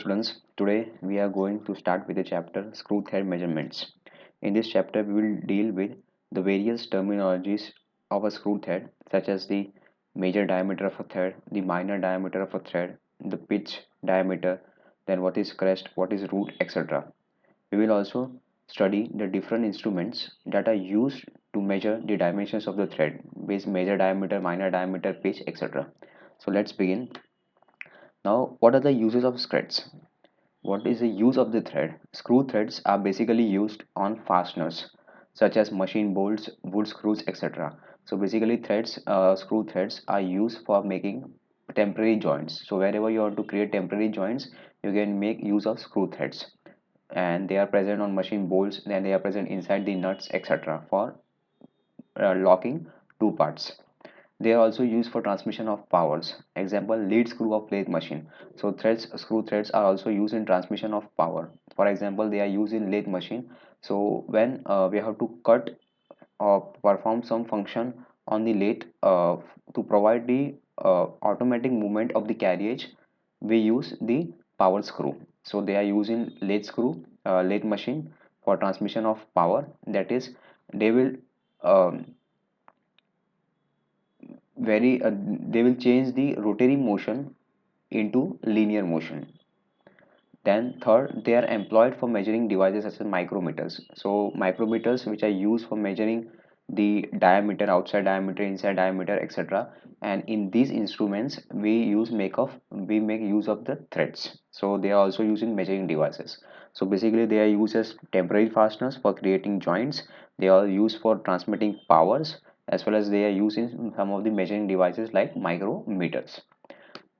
students, today we are going to start with the chapter Screw Thread Measurements. In this chapter, we will deal with the various terminologies of a screw thread, such as the major diameter of a thread, the minor diameter of a thread, the pitch diameter, then what is crest, what is root, etc. We will also study the different instruments that are used to measure the dimensions of the thread, with major diameter, minor diameter, pitch, etc. So let's begin. Now, what are the uses of threads? What is the use of the thread? Screw threads are basically used on fasteners such as machine bolts, wood screws, etc. So basically screw threads are used for making temporary joints. So wherever you want to create temporary joints, you can make use of screw threads, and they are present on machine bolts, then they are present inside the nuts, etc. for locking two parts. They are also used for transmission of powers. Example, lead screw of lathe machine. So screw threads are also used in transmission of power. For example, they are used in lathe machine. So when we have to cut or perform some function on the lathe to provide the automatic movement of the carriage, we use the power screw. So they are used in lathe machine for transmission of power. That is, they will um, they will change the rotary motion into linear motion. Then third, they are employed for measuring devices such as micrometers. So micrometers, which are used for measuring the diameter, outside diameter, inside diameter, etc. And in these instruments we make use of the threads. So they are also used in measuring devices. So basically they are used as temporary fasteners for creating joints. They are used for transmitting powers, as well as they are used in some of the measuring devices like micrometers.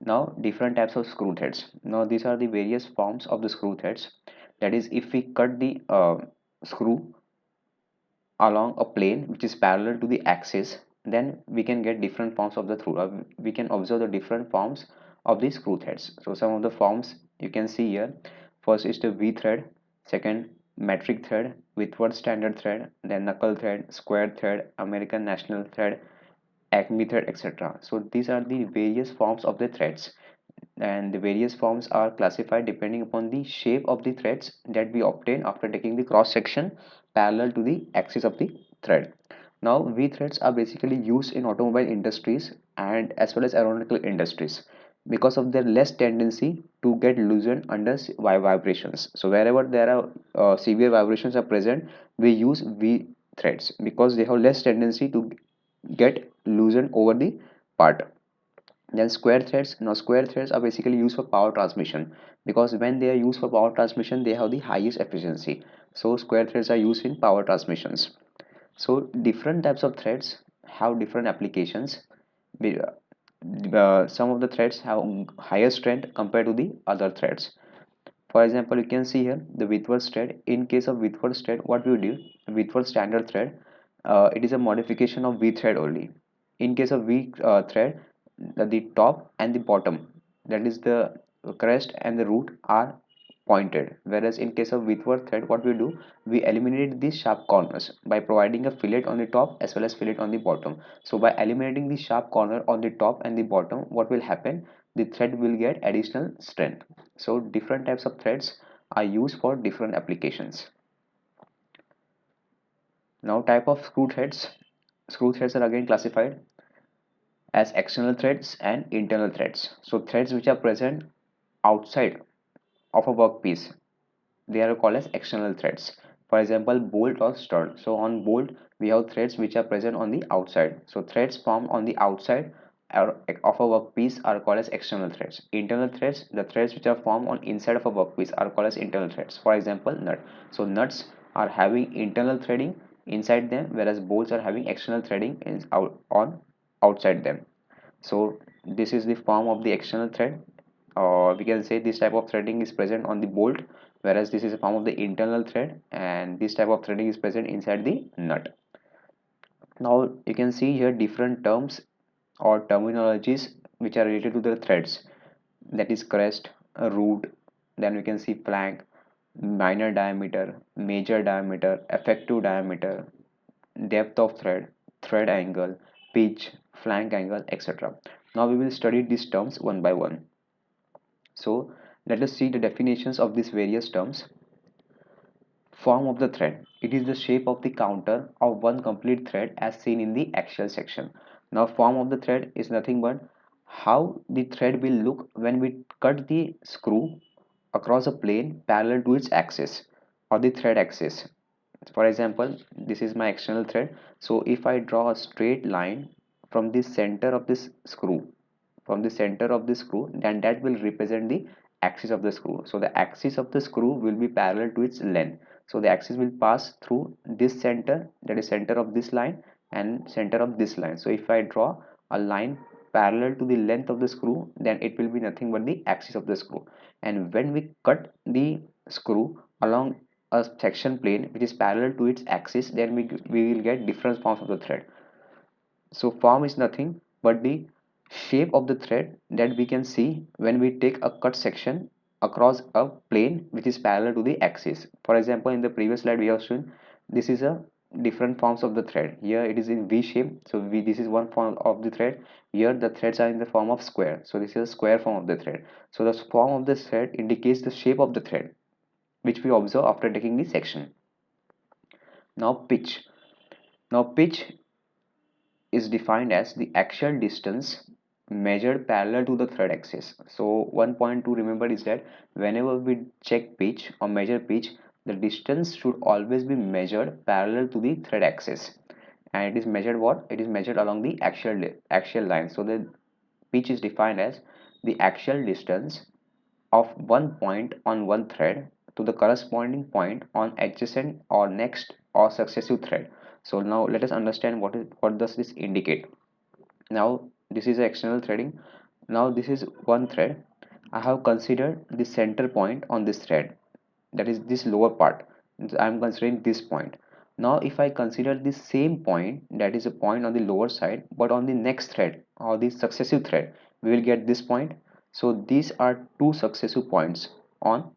Now, different types of screw threads. Now, these are the various forms of the screw threads. That is, if we cut the screw along a plane which is parallel to the axis, then we can get different forms of the screw. We can observe the different forms of the screw threads. So, some of the forms you can see here. First is the V thread, second metric thread, Whitworth standard thread, then knuckle thread, square thread, American national thread, Acme thread, etc. So these are the various forms of the threads, and the various forms are classified depending upon the shape of the threads that we obtain after taking the cross section parallel to the axis of the thread. Now, V threads are basically used in automobile industries and as well as aeronautical industries because of their less tendency to get loosened under vibrations. So wherever there are severe vibrations are present, we use V threads because they have less tendency to get loosened over the part. Then square threads are basically used for power transmission, because when they are used for power transmission they have the highest efficiency. So square threads are used in power transmissions. So different types of threads have different applications. Some of the threads have higher strength compared to the other threads. For example, you can see here the Whitworth thread. In case of Whitworth thread, what we do, Whitworth standard thread, it is a modification of V thread only. In case of V thread, the top and the bottom, that is the crest and the root, are pointed. Whereas in case of Whitworth thread, what we do, we eliminate these sharp corners by providing a fillet on the top as well as fillet on the bottom. So by eliminating the sharp corner on the top and the bottom, what will happen? The thread will get additional strength. So different types of threads are used for different applications. Now, type of screw threads. Screw threads are again classified as external threads and internal threads. So threads which are present outside of a workpiece, they are called as external threads. For example, bolt or stud. So on bolt we have threads which are present on the outside. So threads formed on the outside of a workpiece are called as external threads. Internal threads, the threads which are formed on inside of a workpiece, are called as internal threads. For example, nut. So nuts are having internal threading inside them, whereas bolts are having external threading on outside them. So this is the form of the external thread, or we can say this type of threading is present on the bolt, whereas this is a form of the internal thread, and this type of threading is present inside the nut. Now you can see here different terms or terminologies which are related to the threads, that is crest, root, then we can see flank, minor diameter, major diameter, effective diameter, depth of thread, thread angle, pitch, flank angle, etc. Now we will study these terms one by one. So Let us see the definitions of these various terms. Form of the thread. It is the shape of the counter of one complete thread as seen in the axial section. Now form of the thread is nothing but how the thread will look when we cut the screw across a plane parallel to its axis or the thread axis. For example, this is my external thread. So if I draw a straight line from the center of this screw, then that will represent the axis of the screw. So the axis of the screw will be parallel to its length. So the axis will pass through this center, that is center of this line, and center of this line. So if I draw a line parallel to the length of the screw, then it will be nothing but the axis of the screw. And when we cut the screw along a section plane which is parallel to its axis, then we will get different forms of the thread. So form is nothing but the shape of the thread that we can see when we take a cut section across a plane which is parallel to the axis. For example, in the previous slide we have shown this is a different forms of the thread. Here it is in V shape. So this is one form of the thread. Here the threads are in the form of square. So this is a square form of the thread. So the form of the thread indicates the shape of the thread which we observe after taking the section. Now pitch. Now pitch is defined as the axial distance measured parallel to the thread axis. So one point to remember is that whenever we check pitch or measure pitch, the distance should always be measured parallel to the thread axis. And it is measured what? It is measured along the axial line. So the pitch is defined as the axial distance of one point on one thread to the corresponding point on adjacent or next or successive thread. So now let us understand what does this indicate. Now this is external threading. Now this is one thread. I have considered the center point on this thread, that is this lower part. I am considering this point. Now if I consider the same point, that is a point on the lower side, but on the next thread or the successive thread, we will get this point. So these are two successive points on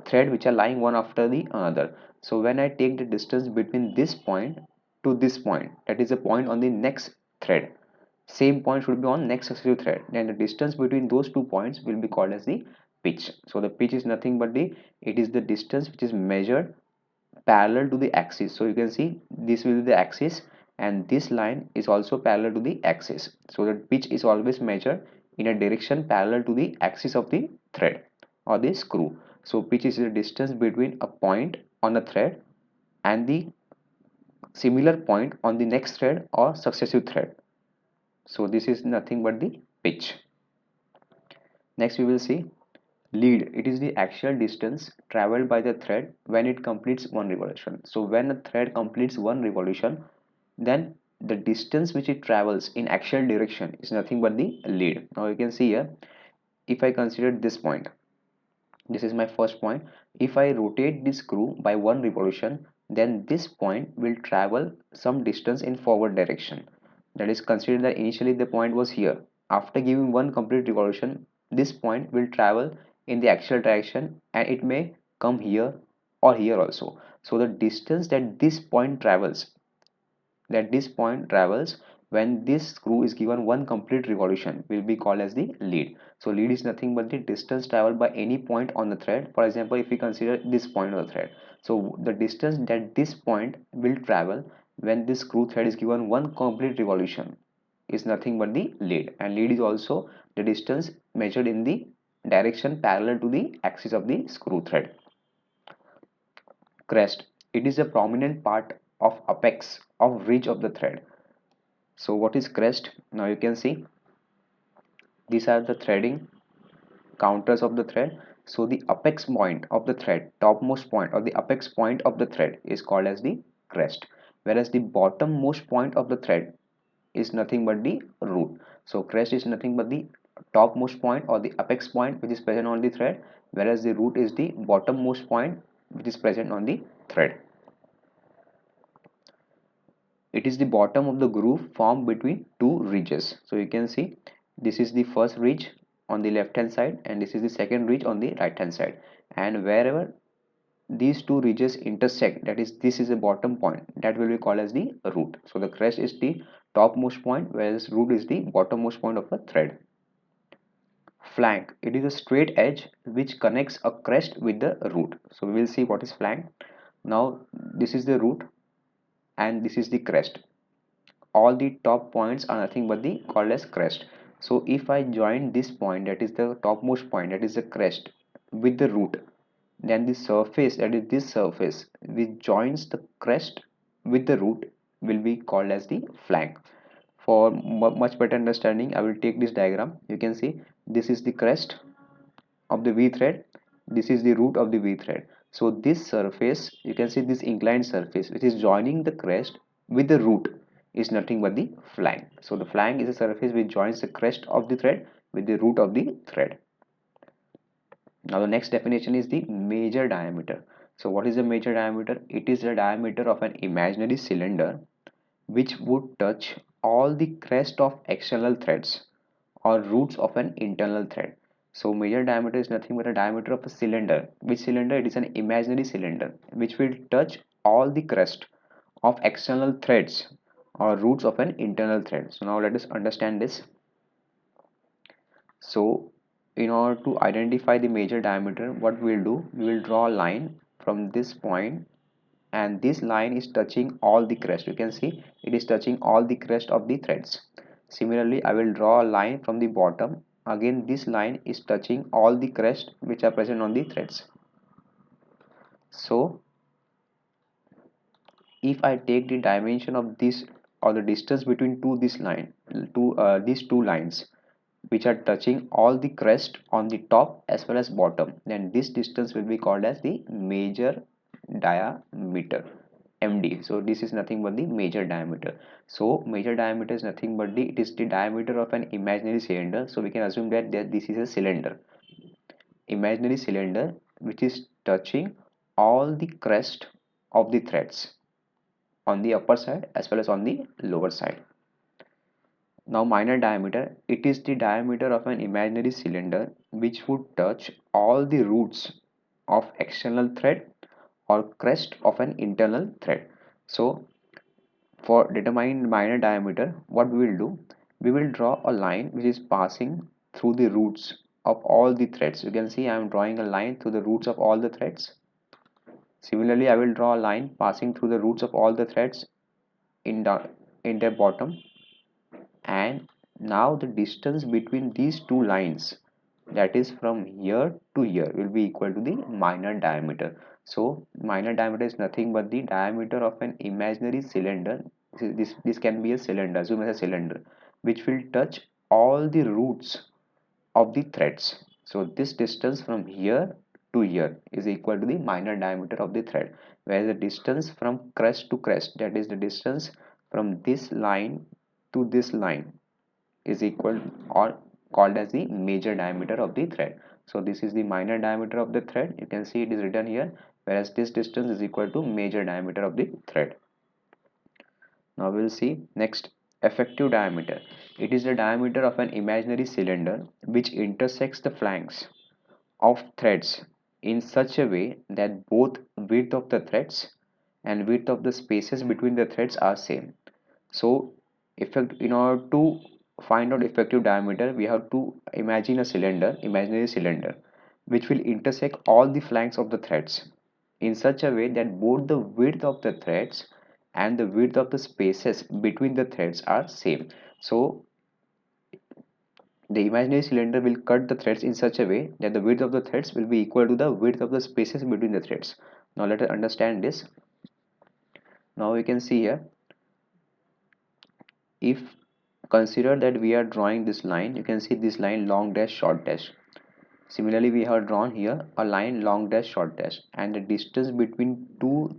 thread which are lying one after the another. So when I take the distance between this point to this point, that is a point on the next thread, same point should be on next successive thread, then the distance between those 2 points will be called as the pitch. So the pitch is nothing but it is the distance which is measured parallel to the axis. So you can see this will be the axis and this line is also parallel to the axis. So the pitch is always measured in a direction parallel to the axis of the thread or the screw. So pitch is the distance between a point on a thread and the similar point on the next thread or successive thread. So this is nothing but the pitch. Next we will see lead. It is the actual distance traveled by the thread when it completes one revolution. So when a thread completes one revolution, then the distance which it travels in actual direction is nothing but the lead. Now you can see here, if I consider this point, this is my first point. If I rotate this screw by one revolution, then this point will travel some distance in forward direction. That is, consider that initially the point was here. After giving one complete revolution, this point will travel in the actual direction and it may come here or here also. So the distance that this point travels when this screw is given one complete revolution will be called as the lead. So lead is nothing but the distance traveled by any point on the thread. For example, if we consider this point on the thread, so the distance that this point will travel when this screw thread is given one complete revolution is nothing but the lead. And lead is also the distance measured in the direction parallel to the axis of the screw thread. Crest. It is a prominent part of apex of ridge of the thread. So what is crest? Now you can see these are the threading counters of the thread. So the apex point of the thread, topmost point or the apex point of the thread is called as the crest, whereas the bottommost point of the thread is nothing but the root. So crest is nothing but the topmost point or the apex point which is present on the thread, whereas the root is the bottommost point which is present on the thread. It is the bottom of the groove formed between two ridges. So you can see this is the first ridge on the left hand side and this is the second ridge on the right hand side, and wherever these two ridges intersect, that is this is the bottom point, that will be called as the root. So the crest is the topmost point whereas root is the bottommost point of a thread. Flank, it is a straight edge which connects a crest with the root. So we will see what is flank. Now this is the root and this is the crest. All the top points are nothing but the called as crest. So if I join this point, that is the topmost point, that is the crest, with the root, then the surface, that is this surface which joins the crest with the root, will be called as the flank. For much better understanding, I will take this diagram. You can see this is the crest of the V thread, this is the root of the V thread. So this surface, you can see this inclined surface which is joining the crest with the root, is nothing but the flank. So the flank is a surface which joins the crest of the thread with the root of the thread. Now the next definition is the major diameter. So what is the major diameter? It is the diameter of an imaginary cylinder which would touch all the crest of external threads or roots of an internal thread. So major diameter is nothing but a diameter of a cylinder. Which cylinder? It is an imaginary cylinder which will touch all the crest of external threads or roots of an internal thread. So now let us understand this. So in order to identify the major diameter, what we'll do, we will draw a line from this point, and this line is touching all the crest. You can see it is touching all the crest of the threads. Similarly, I will draw a line from the bottom. Again, this line is touching all the crest which are present on the threads. So if I take the dimension of this, or the distance between these two lines which are touching all the crest on the top as well as bottom, then this distance will be called as the major diameter, MD. So this is nothing but the major diameter. So major diameter is nothing but it is the diameter of an imaginary cylinder. So we can assume that this is a cylinder, imaginary cylinder which is touching all the crest of the threads on the upper side as well as on the lower side. Now minor diameter, it is the diameter of an imaginary cylinder which would touch all the roots of external thread or crest of an internal thread. So for determining minor diameter, what we will do, we will draw a line which is passing through the roots of all the threads. You can see I am drawing a line through the roots of all the threads. Similarly, I will draw a line passing through the roots of all the threads in their bottom, and now the distance between these two lines, that is from here to here, will be equal to the minor diameter. So minor diameter is nothing but the diameter of an imaginary cylinder. This can be a cylinder, assume as a cylinder, which will touch all the roots of the threads. So this distance from here to here is equal to the minor diameter of the thread, whereas the distance from crest to crest, that is the distance from this line to this line, is equal or called as the major diameter of the thread. So this is the minor diameter of the thread. You can see it is written here, whereas this distance is equal to major diameter of the thread. Now we will see next, effective diameter. It is the diameter of an imaginary cylinder which intersects the flanks of threads in such a way that both width of the threads and width of the spaces between the threads are same. So in order to find out effective diameter, we have to imagine a cylinder, imaginary cylinder, which will intersect all the flanks of the threads in such a way that both the width of the threads and the width of the spaces between the threads are same. So the imaginary cylinder will cut the threads in such a way that the width of the threads will be equal to the width of the spaces between the threads. Now let us understand this. Now we can see here, if consider that we are drawing this line, you can see this line long dash short dash. Similarly, we have drawn here a line long dash short dash, and the distance between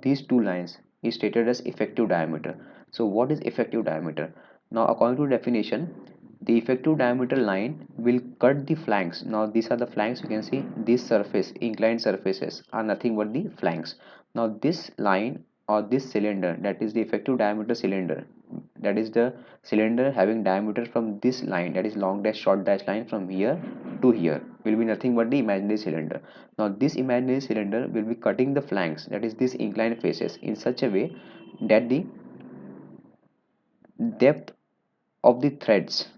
these two lines is stated as effective diameter. So what is effective diameter? Now according to definition, the effective diameter line will cut the flanks. Now these are the flanks. You can see this surface, inclined surfaces, are nothing but the flanks. Now this line or this cylinder, that is the effective diameter cylinder, that is the cylinder having diameter from this line, that is long dash short dash line, from here to here, will be nothing but the imaginary cylinder. Now this imaginary cylinder will be cutting the flanks, that is this inclined faces, in such a way that the depth of the threads,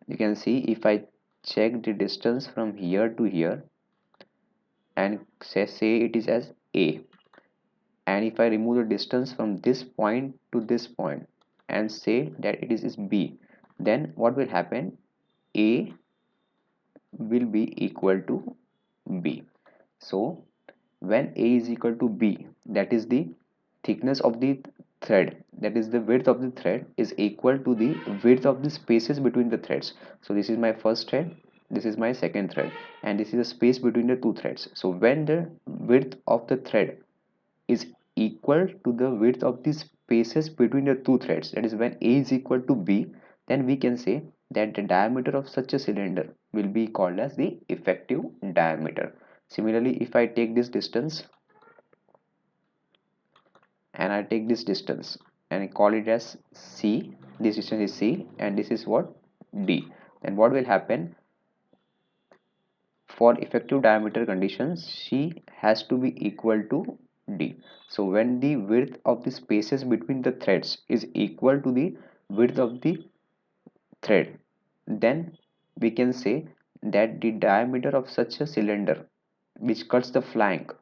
you can see if I check the distance from here to here and say it is as A, and if I remove the distance from this point to this point and say that it is B, then what will happen? A will be equal to B. So when A is equal to B, that is the thickness of the thread, that is the width of the thread, is equal to the width of the spaces between the threads. So this is my first thread, this is my second thread, and this is the space between the two threads. So when the width of the thread is equal to the width of the spaces between the two threads, that is when A is equal to B, then we can say that the diameter of such a cylinder will be called as the effective diameter. Similarly, if I take this distance and I take this distance and I call it as C, this distance is C and this is what? D, then what will happen? For effective diameter conditions, C has to be equal to D. So when the width of the spaces between the threads is equal to the width of the thread, then we can say that the diameter of such a cylinder which cuts the flank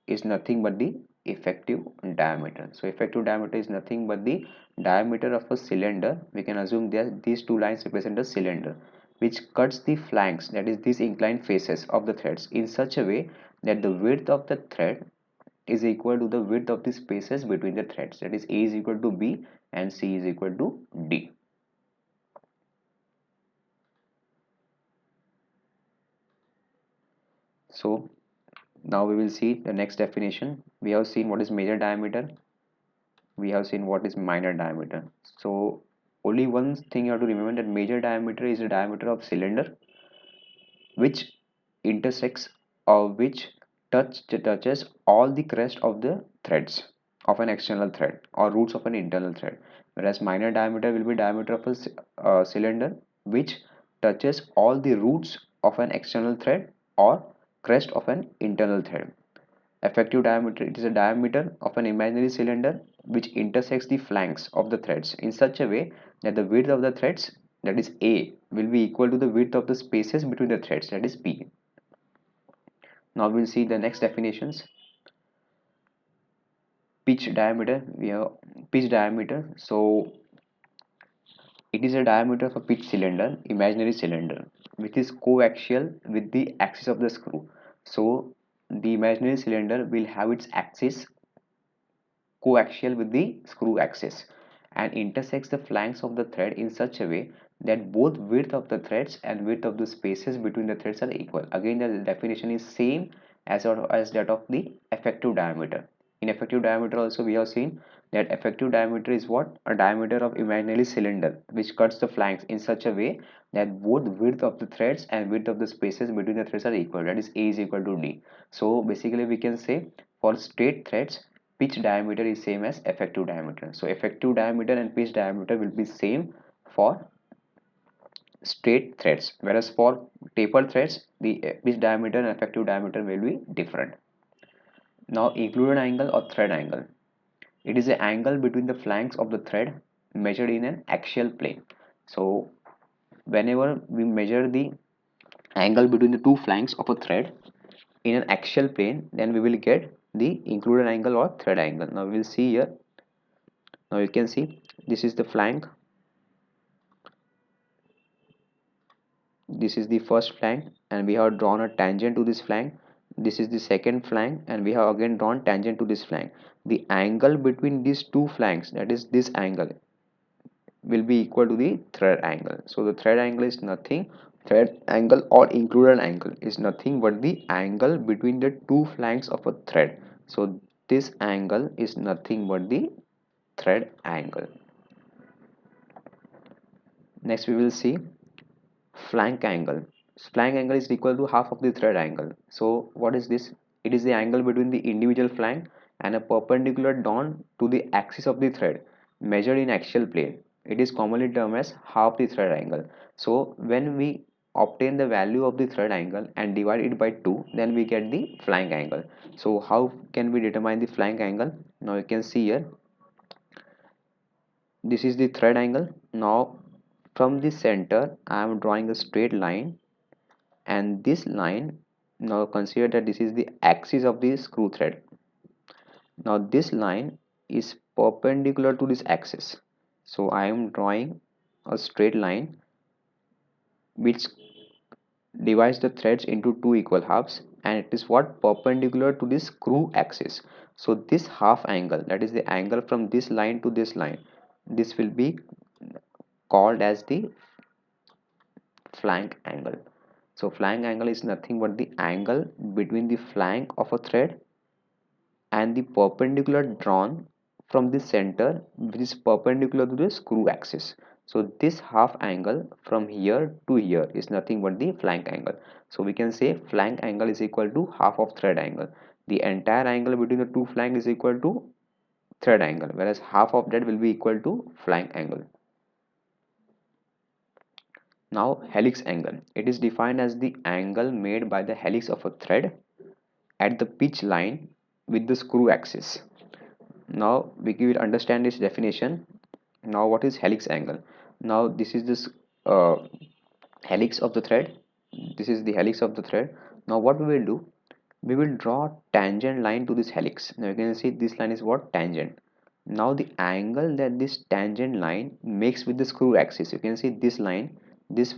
is nothing but the effective diameter. So effective diameter is nothing but the diameter of a cylinder. We can assume that these two lines represent a cylinder which cuts the flanks, that is these inclined faces of the threads, in such a way that the width of the thread is equal to the width of the spaces between the threads, that is A is equal to B and C is equal to D. So now we will see the next definition. We have seen what is major diameter, we have seen what is minor diameter. So only one thing you have to remember, that major diameter is the diameter of cylinder which intersects or which touches all the crest of the threads of an external thread or roots of an internal thread, whereas minor diameter will be diameter of a cylinder which touches all the roots of an external thread or crest of an internal thread. Effective diameter, it is a diameter of an imaginary cylinder which intersects the flanks of the threads in such a way that the width of the threads, that is A, will be equal to the width of the spaces between the threads, that is B. Now we'll see the next definitions. Pitch diameter, we have pitch diameter. So it is a diameter of a pitch cylinder, imaginary cylinder, which is coaxial with the axis of the screw. So the imaginary cylinder will have its axis coaxial with the screw axis and intersects the flanks of the thread in such a way that both width of the threads and width of the spaces between the threads are equal. Again, the definition is same as that of the effective diameter. In effective diameter also we have seen that effective diameter is what? A diameter of imaginary cylinder which cuts the flanks in such a way that both width of the threads and width of the spaces between the threads are equal, that is A is equal to D. So basically we can say for straight threads pitch diameter is same as effective diameter. So effective diameter and pitch diameter will be same for straight threads, whereas for tapered threads the pitch diameter and effective diameter will be different. Now included angle or thread angle, it is the angle between the flanks of the thread measured in an axial plane. So whenever we measure the angle between the two flanks of a thread in an axial plane, then we will get the included angle or thread angle. Now we will see here. Now you can see this is the flank, this is the first flank and we have drawn a tangent to this flank. This is the second flank and we have again drawn tangent to this flank. The angle between these two flanks, that is this angle, will be equal to the thread angle. So the thread angle is nothing, thread angle or included angle is nothing but the angle between the two flanks of a thread. So this angle is nothing but the thread angle. Next we will see flank angle. Flank angle is equal to half of the thread angle. So what is this? It is the angle between the individual flank and a perpendicular drawn to the axis of the thread measured in axial plane. It is commonly termed as half the thread angle. So when we obtain the value of the thread angle and divide it by 2, then we get the flank angle. So how can we determine the flank angle? Now you can see here, this is the thread angle. Now from the center I am drawing a straight line and this line, now consider that this is the axis of the screw thread. Now this line is perpendicular to this axis, so I am drawing a straight line which divides the threads into two equal halves, and it is what, perpendicular to this screw axis. So this half angle, that is the angle from this line to this line, this will be called as the flank angle. So flank angle is nothing but the angle between the flank of a thread and the perpendicular drawn from the center, which is perpendicular to the screw axis. So this half angle from here to here is nothing but the flank angle. So we can say flank angle is equal to half of thread angle. The entire angle between the two flank is equal to thread angle, whereas half of that will be equal to flank angle. Now helix angle, it is defined as the angle made by the helix of a thread at the pitch line with the screw axis. Now we will understand this definition. Now what is helix angle? Now this is this uh, helix of the thread. This is the helix of the thread. Now what we will do, we will draw tangent line to this helix. Now you can see this line is what, tangent. Now the angle that this tangent line makes with the screw axis, you can see this line, this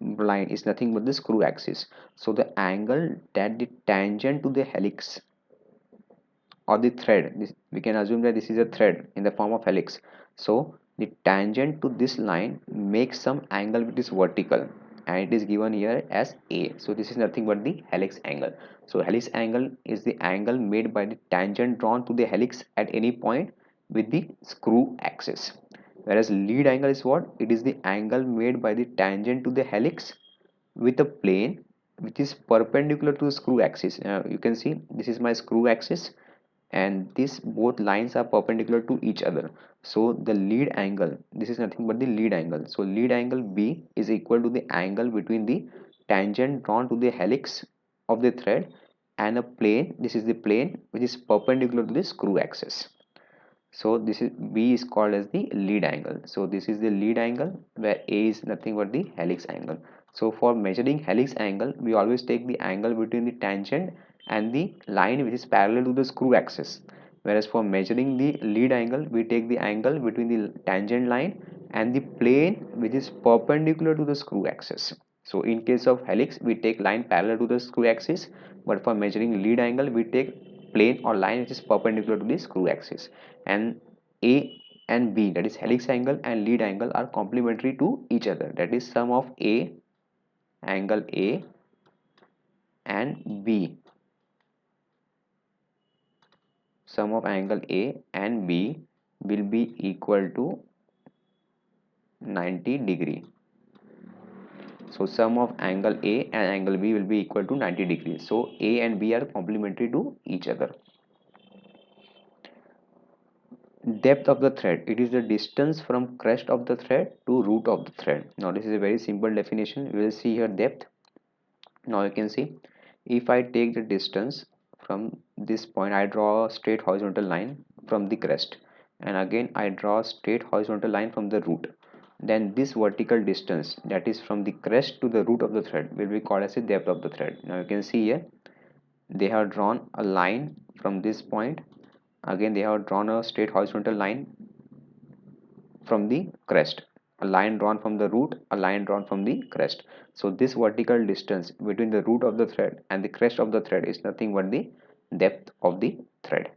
line is nothing but the screw axis. So the angle that the tangent to the helix or the thread, we can assume that this is a thread in the form of helix, so the tangent to this line makes some angle which is vertical, and it is given here as a. So this is nothing but the helix angle. So helix angle is the angle made by the tangent drawn to the helix at any point with the screw axis, whereas lead angle is what, it is the angle made by the tangent to the helix with a plane which is perpendicular to the screw axis. You can see this is my screw axis, and these both lines are perpendicular to each other. So the lead angle, this is nothing but the lead angle. So lead angle B is equal to the angle between the tangent drawn to the helix of the thread and a plane, this is the plane which is perpendicular to the screw axis. So this is B is called as the lead angle. So this is the lead angle where A is nothing but the helix angle. So for measuring helix angle, we always take the angle between the tangent and the line which is parallel to the screw axis. Whereas for measuring the lead angle, we take the angle between the tangent line and the plane which is perpendicular to the screw axis. So in case of helix, we take line parallel to the screw axis, but for measuring lead angle, we take plane or line which is perpendicular to the screw axis. And A and B, that is helix angle and lead angle, are complementary to each other. That is sum of A, angle A, and B, sum of angle A and B will be equal to 90 degree. So sum of angle A and angle B will be equal to 90 degrees. So A and B are complementary to each other. Depth of the thread, it is the distance from crest of the thread to root of the thread. Now this is a very simple definition. We will see here depth. Now you can see, if I take the distance from this point, I draw a straight horizontal line from the crest, and again I draw a straight horizontal line from the root, then this vertical distance, that is from the crest to the root of the thread, will be called as the depth of the thread. Now you can see here they have drawn a line from this point, again they have drawn a straight horizontal line from the crest, a line drawn from the root, a line drawn from the crest. So this vertical distance between the root of the thread and the crest of the thread is nothing but the depth of the thread.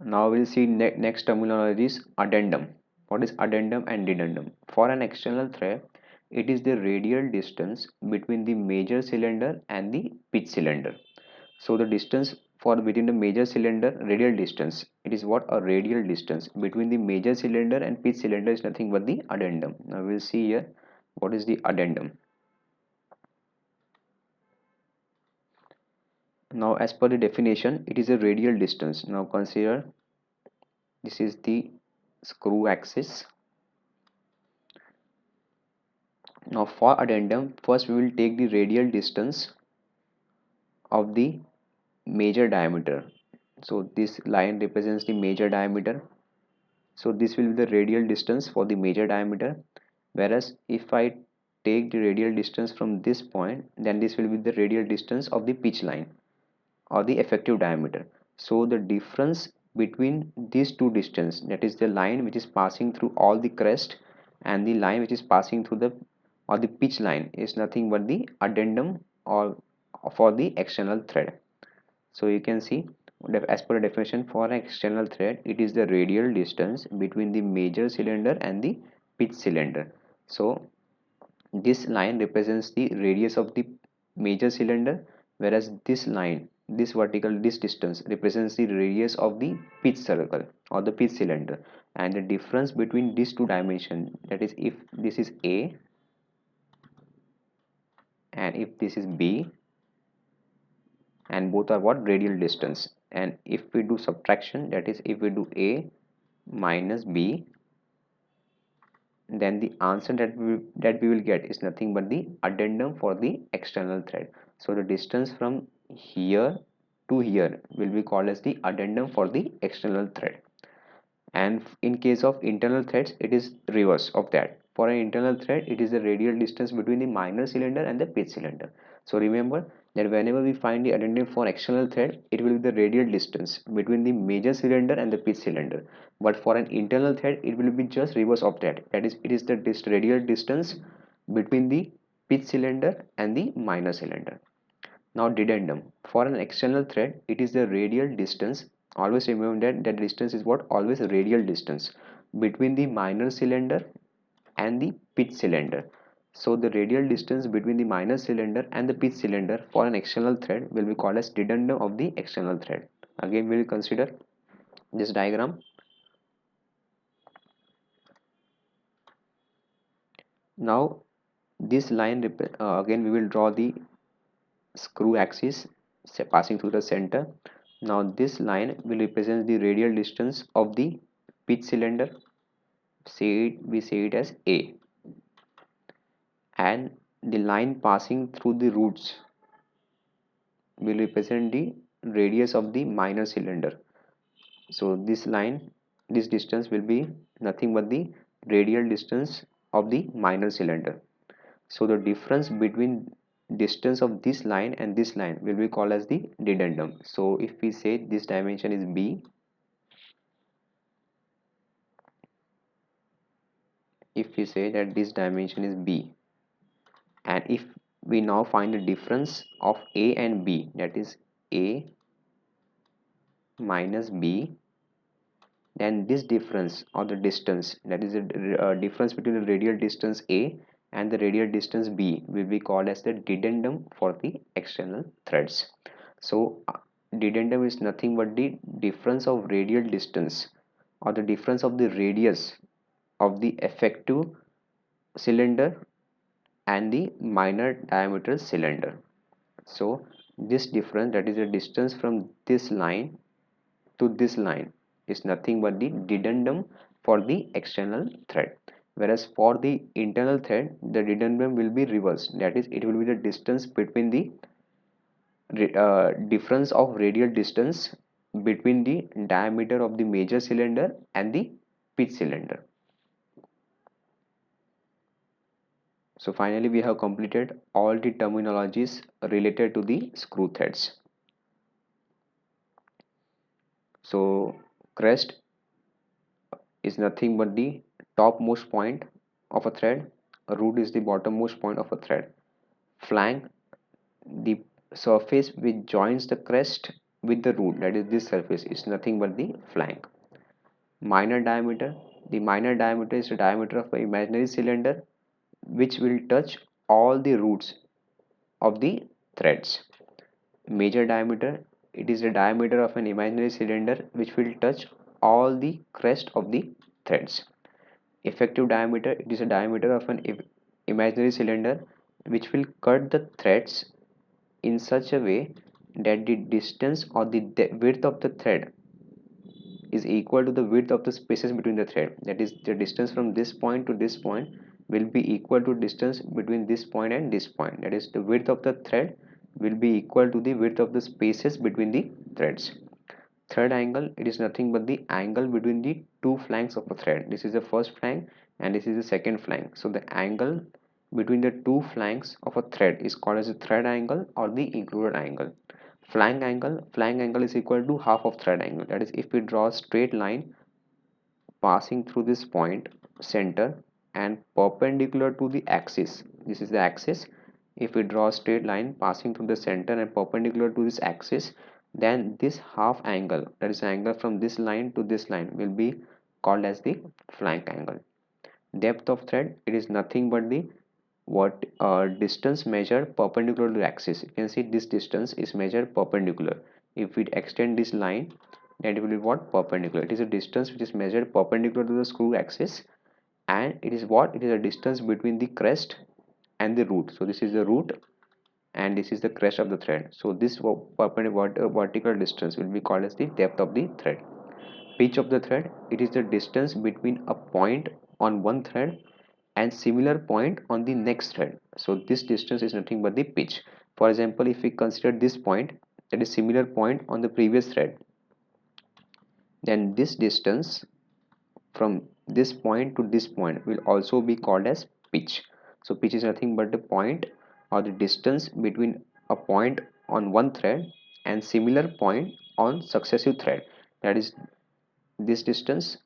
Now we'll see next terminology is addendum. What is addendum and dedendum? For an external thread, it is the radial distance between the major cylinder and the pitch cylinder. So the distance for within the major cylinder, radial distance, it is what, a radial distance between the major cylinder and pitch cylinder is nothing but the addendum. Now we'll see here what is the addendum. Now as per the definition, it is a radial distance. Now consider this is the screw axis. Now for addendum, first we will take the radial distance of the major diameter. So this line represents the major diameter. So this will be the radial distance for the major diameter, Whereas if I take the radial distance from this point, then this will be the radial distance of the pitch line or the effective diameter. So the difference between these two distance, that is the line which is passing through all the crest and the line which is passing through the or the pitch line, is nothing but the addendum or for the external thread. So you can see, as per the definition, for an external thread, it is the radial distance between the major cylinder and the pitch cylinder. So this line represents the radius of the major cylinder, whereas this line, this vertical, this distance represents the radius of the pitch circle or the pitch cylinder. And the difference between these two dimensions, that is if this is A and if this is B, and both are what, radial distance. And if we do subtraction, that is if we do A minus B, then the answer that we will get is nothing but the addendum for the external thread. So the distance from here to here will be called as the addendum for the external thread. And in case of internal threads, it is reverse of that. For an internal thread, it is the radial distance between the minor cylinder and the pitch cylinder. So remember that whenever we find the addendum for external thread, it will be the radial distance between the major cylinder and the pitch cylinder. But for an internal thread, it will be just reverse of that. That is, it is the radial distance between the pitch cylinder and the minor cylinder. Now dedendum. For an external thread, it is the radial distance. Always remember that distance is what? Always a radial distance between the minor cylinder and the pitch cylinder. So the radial distance between the minor cylinder and the pitch cylinder for an external thread will be called as dedendum of the external thread. Again, we will consider this diagram. Now this line, again we will draw the screw axis passing through the center. Now this line will represent the radial distance of the pitch cylinder. We say it as A, and the line passing through the roots will represent the radius of the minor cylinder. So this line, this distance will be nothing but the radial distance of the minor cylinder. So the difference between distance of this line and this line will be called as the dedendum. So if we say this dimension is B, if we say that this dimension is B, and if we now find the difference of A and B, that is A minus B, then this difference or the distance, that is the difference between the radial distance A and the radial distance B, will be called as the dedendum for the external threads. So dedendum is nothing but the difference of radial distance or the difference of the radius of the effective cylinder and the minor diameter cylinder. So this difference, that is the distance from this line to this line, is nothing but the dedendum for the external thread. Whereas for the internal thread, the dedendum will be reversed, that is it will be the distance between the difference of radial distance between the diameter of the major cylinder and the pitch cylinder. So finally we have completed all the terminologies related to the screw threads. So crest is nothing but the topmost point of a thread. A root is the bottommost point of a thread. Flank, the surface which joins the crest with the root, that is this surface, is nothing but the flank. Minor diameter, the minor diameter is the diameter of an imaginary cylinder which will touch all the roots of the threads. Major diameter, it is the diameter of an imaginary cylinder which will touch all the crest of the threads. Effective diameter, it is a diameter of an imaginary cylinder which will cut the threads in such a way that the distance or the width of the thread is equal to the width of the spaces between the thread. That is, the distance from this point to this point will be equal to distance between this point and this point. That is, the width of the thread will be equal to the width of the spaces between the threads. Third angle, it is nothing but the angle between the two flanks of a thread. This is the first flank and this is the second flank. So the angle between the two flanks of a thread is called as a thread angle or the included angle. Flank angle is equal to half of thread angle. That is, if we draw a straight line passing through this point center and perpendicular to the axis, this is the axis. If we draw a straight line passing through the center and perpendicular to this axis, then this half angle, that is angle from this line to this line, will be called as the flank angle. Depth of thread, it is nothing but the what distance measured perpendicular to the axis. You can see this distance is measured perpendicular. If we extend this line, then it will be what, perpendicular. It is a distance which is measured perpendicular to the screw axis, and it is what, it is a distance between the crest and the root. So this is the root and this is the crest of the thread. So this perpendicular vertical distance will be called as the depth of the thread. Pitch of the thread, it is the distance between a point on one thread and similar point on the next thread. So this distance is nothing but the pitch. For example, if we consider this point, that is similar point on the previous thread, then this distance from this point to this point will also be called as pitch. So pitch is nothing but the point or the distance between a point on one thread and similar point on successive thread. That is this distance,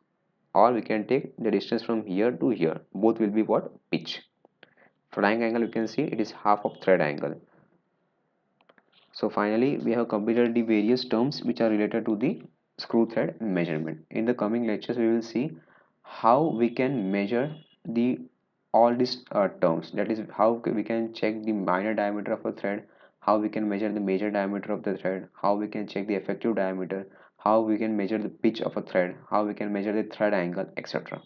or we can take the distance from here to here. Both will be what, pitch. Flank angle, you can see it is half of thread angle. So finally we have completed the various terms which are related to the screw thread measurement. In the coming lectures we will see how we can measure the all these terms, that is how we can check the minor diameter of a thread, how we can measure the major diameter of the thread, how we can check the effective diameter, how we can measure the pitch of a thread, how we can measure the thread angle, etc.